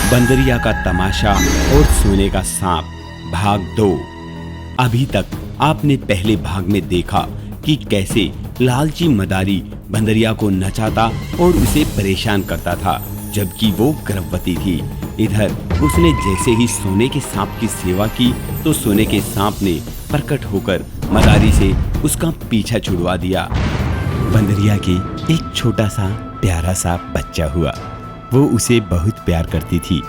बंदरिया का तमाशा और सोने का सांप भाग 2। अभी तक आपने पहले भाग में देखा कि कैसे लालची मदारी बंदरिया को नचाता और उसे परेशान करता था जबकि वो गर्भवती थी। इधर उसने जैसे ही सोने के सांप की सेवा की तो सोने के सांप ने प्रकट होकर मदारी से उसका पीछा छुड़वा दिया। बंदरिया के एक छोटा सा प्यारा सा बच्चा हुआ। वो उसे बहुत प्यार करती थी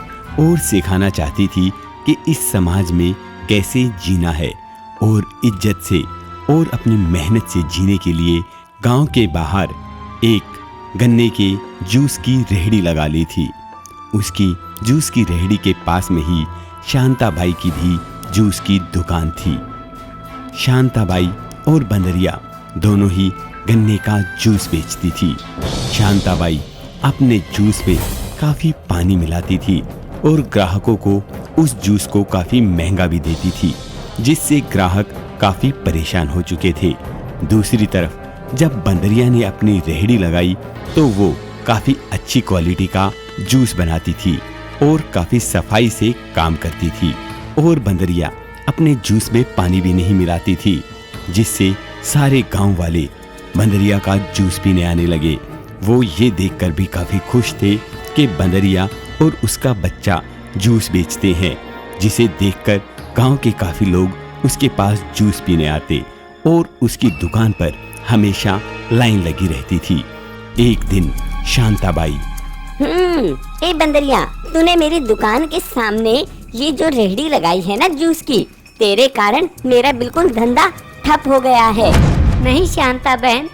और सिखाना चाहती थी कि इस समाज में कैसे जीना है और इज्जत से और अपनी मेहनत से जीने के लिए गांव के बाहर एक गन्ने के जूस की रेहड़ी लगा ली थी। उसकी जूस की रेहड़ी के पास में ही शांताबाई की भी जूस की दुकान थी। शांताबाई और बंदरिया दोनों ही गन्ने का जूस बेचती थी। शांताबाई अपने जूस में काफी पानी मिलाती थी और ग्राहकों को उस जूस को काफी महंगा भी देती थी, जिससे ग्राहक काफी परेशान हो चुके थे। दूसरी तरफ जब बंदरिया ने अपनी रेहड़ी लगाई तो वो काफी अच्छी क्वालिटी का जूस बनाती थी और काफी सफाई से काम करती थी। और बंदरिया अपने जूस में पानी भी नहीं मिलाती थी, जिससे सारे गांव वाले बंदरिया का जूस पीने आने लगे। वो ये देखकर भी काफी खुश थे कि बंदरिया और उसका बच्चा जूस बेचते हैं, जिसे देखकर गांव के काफी लोग उसके पास जूस पीने आते और उसकी दुकान पर हमेशा लाइन लगी रहती थी। एक दिन शांताबाई, ए बंदरिया, तूने मेरी दुकान के सामने ये जो रेहड़ी लगाई है ना जूस की, तेरे कारण मेरा बिल्कुल धंधा ठप हो गया है। नहीं शांता बहन,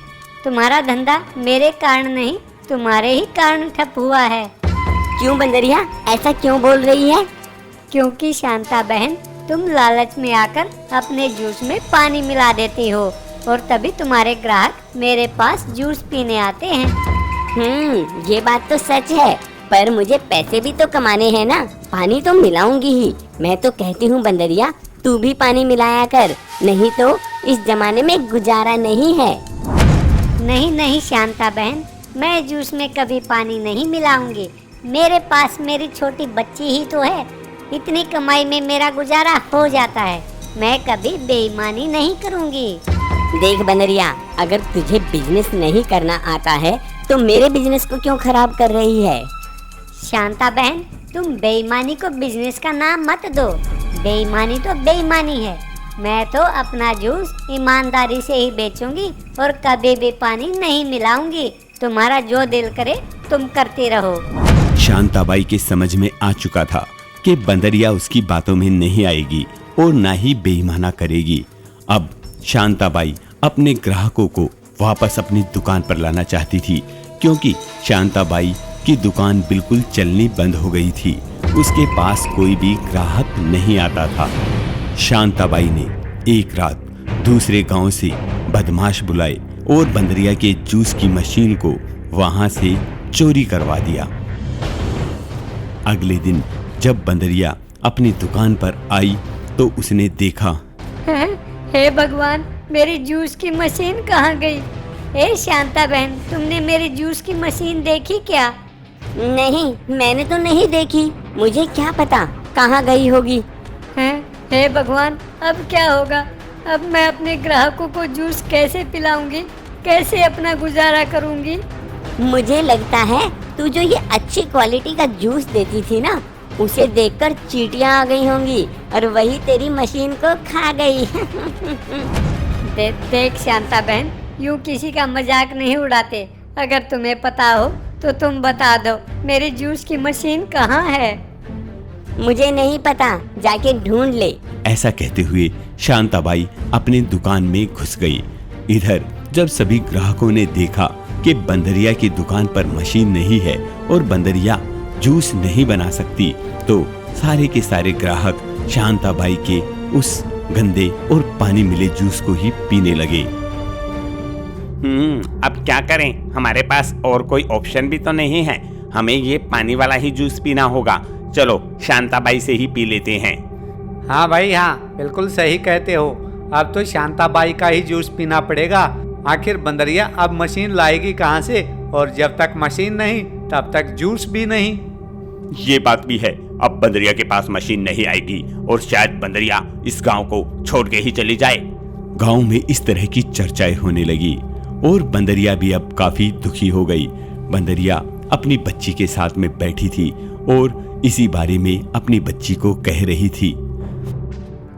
तुम्हारा धंधा मेरे कारण नहीं, तुम्हारे ही कारण ठप हुआ है। क्यों बंदरिया, ऐसा क्यों बोल रही है? क्योंकि शांता बहन, तुम लालच में आकर अपने जूस में पानी मिला देती हो और तभी तुम्हारे ग्राहक मेरे पास जूस पीने आते हैं। ये बात तो सच है, पर मुझे पैसे भी तो कमाने हैं ना। पानी तो मिलाऊंगी ही। मैं तो कहती हूँ बंदरिया, तू भी पानी मिलाया कर, नहीं तो इस जमाने में गुजारा नहीं है। नहीं शांता बहन, मैं जूस में कभी पानी नहीं मिलाऊंगी। मेरे पास मेरी छोटी बच्ची ही तो है, इतनी कमाई में मेरा गुजारा हो जाता है। मैं कभी बेईमानी नहीं करूंगी। देख बंदरिया, अगर तुझे बिजनेस नहीं करना आता है तो मेरे बिजनेस को क्यों खराब कर रही है? शांता बहन, तुम बेईमानी को बिजनेस का नाम मत दो। बेईमानी तो बेईमानी है। मैं तो अपना जूस ईमानदारी से ही बेचूंगी और कभी भी पानी नहीं मिलाऊंगी। तुम्हारा जो दिल करे तुम करते रहो। शांताबाई के समझ में आ चुका था कि बंदरिया उसकी बातों में नहीं आएगी और ना ही बेईमाना करेगी। अब शांताबाई अपने ग्राहकों को वापस अपनी दुकान पर लाना चाहती थी, क्योंकि शांताबाई की दुकान बिल्कुल चलनी बंद हो गई थी। उसके पास कोई भी ग्राहक नहीं आता था। शांताबाई ने एक रात दूसरे गांव से बदमाश बुलाए और बंदरिया के जूस की मशीन को वहां से चोरी करवा दिया। अगले दिन जब बंदरिया अपनी दुकान पर आई तो उसने देखा, हे भगवान, मेरी जूस की मशीन कहाँ गई? हे शांता बहन, तुमने मेरी जूस की मशीन देखी क्या? नहीं, मैंने तो नहीं देखी। मुझे क्या पता कहाँ गई होगी। हे भगवान, अब क्या होगा? अब मैं अपने ग्राहकों को जूस कैसे पिलाऊंगी? कैसे अपना गुजारा करूंगी? मुझे लगता है तू जो ये अच्छी क्वालिटी का जूस देती थी ना, उसे देखकर चींटियां आ गई होंगी और वही तेरी मशीन को खा गई। देख शांता बहन, यूं किसी का मजाक नहीं उड़ाते। अगर तुम्हें पता हो तो तुम बता दो, मेरी जूस की मशीन कहाँ है? मुझे नहीं पता, जाके ढूंढ ले। ऐसा कहते हुए शांताबाई अपनी दुकान में घुस गई। इधर जब सभी ग्राहकों ने देखा कि बंदरिया की दुकान पर मशीन नहीं है और बंदरिया जूस नहीं बना सकती, तो सारे के सारे ग्राहक शांताबाई के उस गंदे और पानी मिले जूस को ही पीने लगे। अब क्या करें? हमारे पास और कोई ऑप्शन भी तो नहीं है। हमें ये पानी वाला ही जूस पीना होगा। चलो शांताबाई से ही पी लेते हैं। हाँ भाई हाँ, बिल्कुल सही कहते हो। अब तो शांताबाई का ही जूस पीना पड़ेगा। आखिर बंदरिया अब मशीन लाएगी कहाँ से? और जब तक मशीन नहीं तब तक जूस भी नहीं। ये बात भी है, अब बंदरिया के पास मशीन नहीं आएगी और शायद बंदरिया इस गांव को छोड़ के ही चली जाए। गांव में इस तरह की चर्चाएं होने लगी और बंदरिया भी अब काफी दुखी हो गई। बंदरिया अपनी बच्ची के साथ में बैठी थी और इसी बारे में अपनी बच्ची को कह रही थी।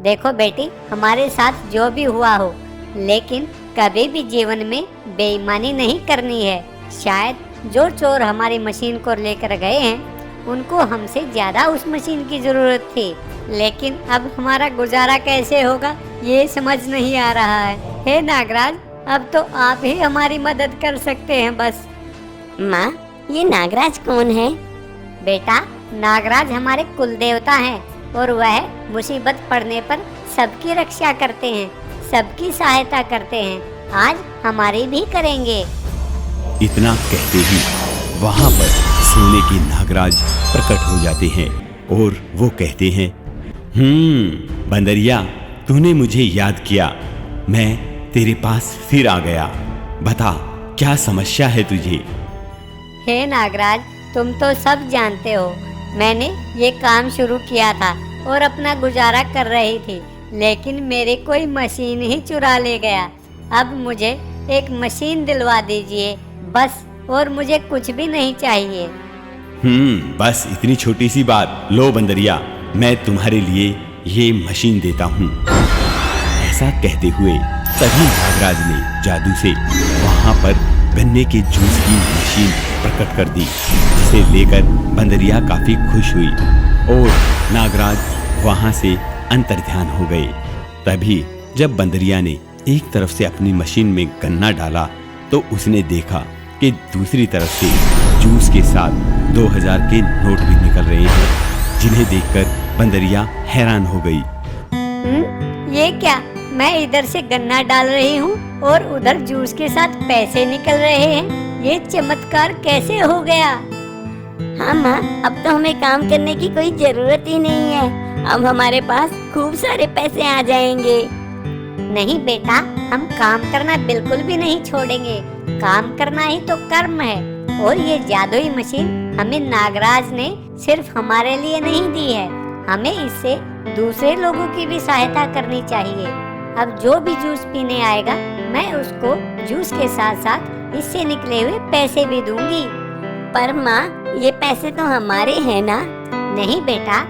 देखो बेटी, हमारे साथ जो भी हुआ हो, लेकिन कभी भी जीवन में बेईमानी नहीं करनी है। शायद जो चोर हमारी मशीन को लेकर गए हैं, उनको हमसे ज्यादा उस मशीन की जरूरत थी, लेकिन अब हमारा गुजारा कैसे होगा ये समझ नहीं आ रहा है। हे नागराज, अब तो आप ही हमारी मदद कर सकते हैं बस। माँ, ये नागराज कौन है? बेटा, नागराज हमारे कुल देवता हैं और वह मुसीबत पड़ने पर सबकी रक्षा करते हैं, सबकी सहायता करते हैं। आज हमारी भी करेंगे। इतना कहते ही वहां पर सोने के नागराज प्रकट हो जाते हैं और वो कहते हैं, बंदरिया, तूने मुझे याद किया, मैं तेरे पास फिर आ गया। बता, क्या समस्या है तुझे? हे नागराज, तुम तो सब जानते हो, मैंने ये काम शुरू किया था और अपना गुजारा कर रही थी, लेकिन मेरी कोई मशीन ही चुरा ले गया। अब मुझे एक मशीन दिलवा दीजिए बस, और मुझे कुछ भी नहीं चाहिए। बस इतनी छोटी सी बात। लो बंदरिया, मैं तुम्हारे लिए ये मशीन देता हूँ। ऐसा कहते हुए तभी नागराज ने जादू से वहां पर गन्ने के जूस की मशीन प्रकट कर दी, जिसे लेकर बंदरिया काफी खुश हुई और नागराज वहां से अंतर्ध्यान हो गए। तभी जब बंदरिया ने एक तरफ से अपनी मशीन में गन्ना डाला तो उसने देखा कि दूसरी तरफ से जूस के साथ 2000 के नोट भी निकल रहे हैं, जिन्हें देखकर बंदरिया हैरान हो गई। ये क्या? मैं इधर से गन्ना डाल रही हूँ और उधर जूस के साथ पैसे निकल रहे हैं। ये चमत्कार कैसे हो गया? हाँ माँ, अब तो हमें काम करने की कोई जरूरत ही नहीं है। अब हमारे पास खूब सारे पैसे आ जाएंगे। नहीं बेटा, हम काम करना बिल्कुल भी नहीं छोड़ेंगे। काम करना ही तो कर्म है। और ये जादुई मशीन हमें नागराज ने सिर्फ हमारे लिए नहीं दी है, हमें इससे दूसरे लोगों की भी सहायता करनी चाहिए। अब जो भी जूस पीने आएगा, मैं उसको जूस के साथ साथ इससे निकले हुए पैसे भी दूंगी। पर माँ, ये पैसे तो हमारे हैं ना? नहीं बेटा,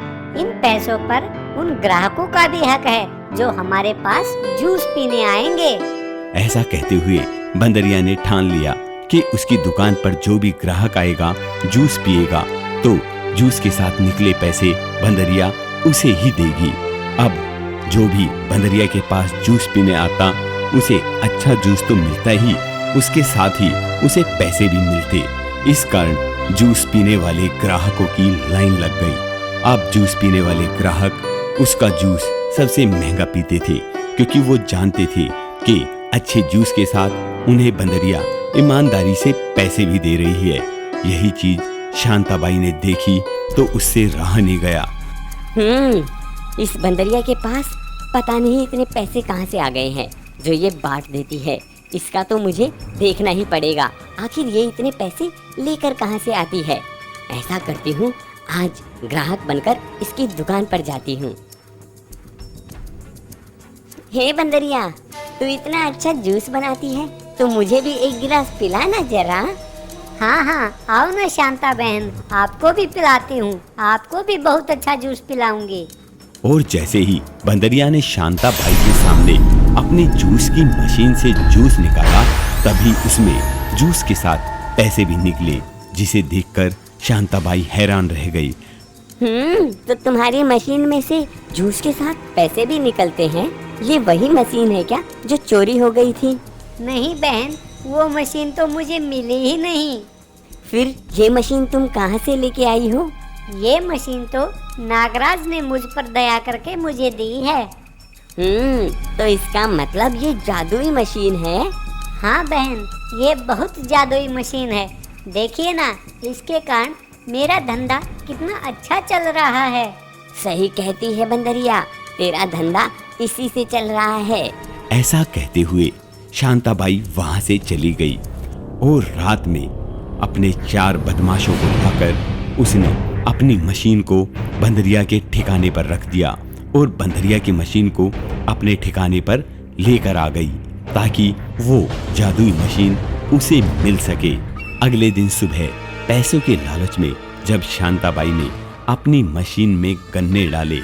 इन पैसों पर उन ग्राहकों का भी हक है जो हमारे पास जूस पीने आएंगे। ऐसा कहते हुए बंदरिया ने ठान लिया कि उसकी दुकान पर जो भी ग्राहक आएगा, जूस पिएगा, तो जूस के साथ निकले पैसे बंदरिया उसे ही देगी। अब जो भी बंदरिया के पास जूस पीने आता, उसे अच्छा जूस तो मिलता ही, उसके साथ ही उसे पैसे भी मिलते। इस कारण जूस पीने वाले ग्राहकों की लाइन लग गई। अब जूस पीने वाले ग्राहक उसका जूस सबसे महंगा पीते थे, क्योंकि वो जानते थे कि अच्छे जूस के साथ उन्हें बंदरिया ईमानदारी से पैसे भी दे रही है। यही चीज शांताबाई ने देखी तो उससे रहा नहीं गया। इस बंदरिया के पास पता नहीं इतने पैसे कहाँ से आ गए हैं जो ये बांट देती है। इसका तो मुझे देखना ही पड़ेगा, आखिर ये इतने पैसे लेकर कहाँ से आती है। ऐसा करती हूँ, आज ग्राहक बनकर इसकी दुकान पर जाती हूँ। हे बंदरिया, तू इतना अच्छा जूस बनाती है, तो मुझे भी एक गिलास पिला ना जरा। हाँ हाँ, आओ ना शांता बहन, आपको भी पिलाती हूँ, आपको भी बहुत अच्छा जूस पिलाऊंगी। और जैसे ही बंदरिया ने शांताबाई के सामने अपनी जूस की मशीन से जूस निकाला, तभी उसमें जूस के साथ पैसे भी निकले, जिसे देखकर शांताबाई हैरान रह गई। तो तुम्हारी मशीन में से जूस के साथ पैसे भी निकलते हैं? ये वही मशीन है क्या जो चोरी हो गई थी? नहीं बहन, वो मशीन तो मुझे मिली ही नहीं। फिर ये मशीन तुम कहाँ से लेके आई हो? ये मशीन तो नागराज ने मुझ पर दया करके मुझे दी है। तो इसका मतलब ये जादुई मशीन है? हाँ बहन, ये बहुत जादुई मशीन है। देखिए ना, इसके कारण मेरा धंधा कितना अच्छा चल रहा है। सही कहती है बंदरिया, तेरा धंधा इसी से चल रहा है। ऐसा कहते हुए शांताबाई वहां से चली गई और रात में अपने 4 बदमाशों को बुलाकर उसने अपनी मशीन को बंदरिया के ठिकाने पर रख दिया और बंदरिया की मशीन को अपने ठिकाने पर लेकर आ गई ताकि वो जादुई मशीन उसे मिल सके। अगले दिन सुबह पैसों के लालच में जब शांताबाई ने अपनी मशीन में गन्ने डाले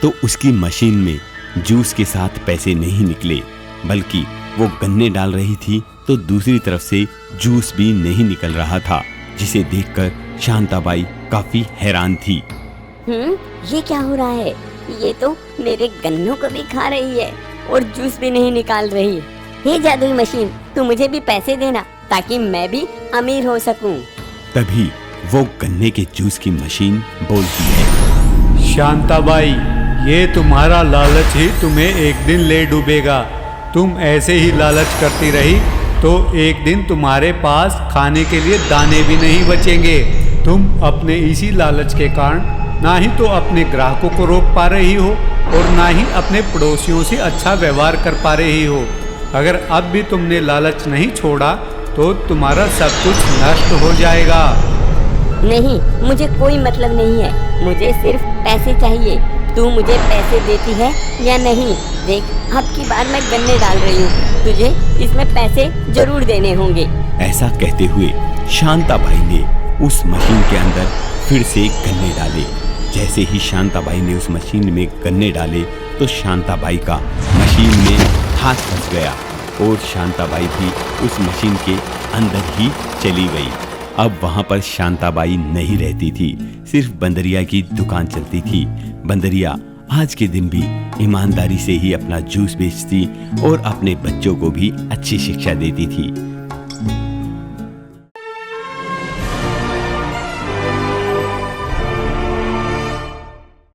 तो उसकी मशीन में जूस के साथ पैसे नहीं निकले, बल्कि वो गन्ने डाल रही थी तो दूसरी तरफ से जूस भी नहीं निकल रहा था, जिसे देखकर शांताबाई काफी हैरान थी। ये क्या हो रहा है? ये तो मेरे गन्नों को भी खा रही है और जूस भी नहीं निकाल रही। हे जादुई मशीन, तू मुझे भी पैसे देना ताकि मैं भी अमीर हो सकूं। तभी वो गन्ने के जूस की मशीन बोलती है, शांताबाई, ये तुम्हारा लालच ही तुम्हें एक दिन ले डूबेगा। तुम ऐसे ही लालच करती रही तो एक दिन तुम्हारे पास खाने के लिए दाने भी नहीं बचेंगे। तुम अपने इसी लालच के कारण ना ही तो अपने ग्राहकों को रोक पा रही हो और ना ही अपने पड़ोसियों से अच्छा व्यवहार कर पा रही हो। अगर अब भी तुमने लालच नहीं छोड़ा तो तुम्हारा सब कुछ नष्ट हो जाएगा। नहीं, मुझे कोई मतलब नहीं है, मुझे सिर्फ पैसे चाहिए। तू मुझे पैसे देती है या नहीं? देख, अब की बार मैं गन्ने डाल रही हूँ, तुझे इसमें पैसे जरूर देने होंगे। ऐसा कहते हुए शांताबाई ने उस मशीन के अंदर फिर से गन्ने डाले। जैसे ही शांताबाई ने उस मशीन में गन्ने डाले तो शांताबाई का मशीन में हाथ फंस गया और शांताबाई भी उस मशीन के अंदर ही चली गई। अब वहां पर शांताबाई नहीं रहती थी, सिर्फ बंदरिया की दुकान चलती थी। बंदरिया आज के दिन भी ईमानदारी से ही अपना जूस बेचती और अपने बच्चों को भी अच्छी शिक्षा देती थी।